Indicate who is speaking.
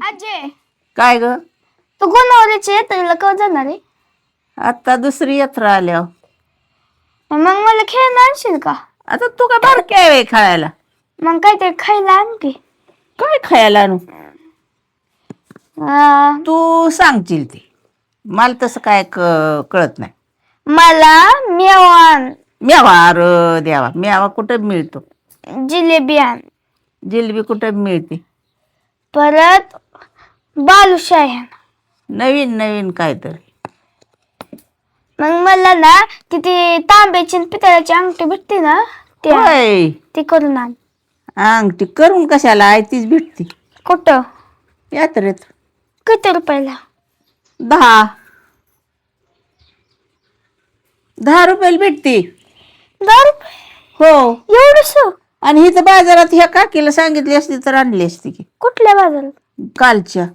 Speaker 1: अजय,
Speaker 2: काय ग?
Speaker 1: तू गोनावरीच्या यात्रेला कधी जाणार आहे?
Speaker 2: आता दुसरी यात्रा आल्यावर.
Speaker 1: मग मला खेळणं आणशील का?
Speaker 2: आता तू काय बारकी आहे व्हय खायला?
Speaker 1: मग काहीतरी खायला आण की.
Speaker 2: काय खायला आणू? तू सांगशील ते. मला तसं काय कळत नाही.
Speaker 1: मला मेवा आण,
Speaker 2: मेवा? अरे देवा, मेवा कुठं मिळतो?
Speaker 1: जिलेबी आण,
Speaker 2: जिलबी कुठं मिळते?
Speaker 1: परत बालुशाही आण.
Speaker 2: नवीन नवीन काहीतरी.
Speaker 1: मग मला ना तिथे तांब्याची आणि पितळाची अंगठी भेटते ना,
Speaker 2: होय,
Speaker 1: ती करून आण.
Speaker 2: अंगठी करून कशाला? आहे तीच भेटते
Speaker 1: कुठं?
Speaker 2: यात्रेत.
Speaker 1: किती रुपयाला?
Speaker 2: 10 रुपयाला भेटते.
Speaker 1: 10 रुपये?
Speaker 2: हो.
Speaker 1: एवढस?
Speaker 2: आणि हिथं बाजारात ह्या काकीला सांगितली असती तर आणली असती की.
Speaker 1: कुठल्या बाजारात?
Speaker 2: कालच्या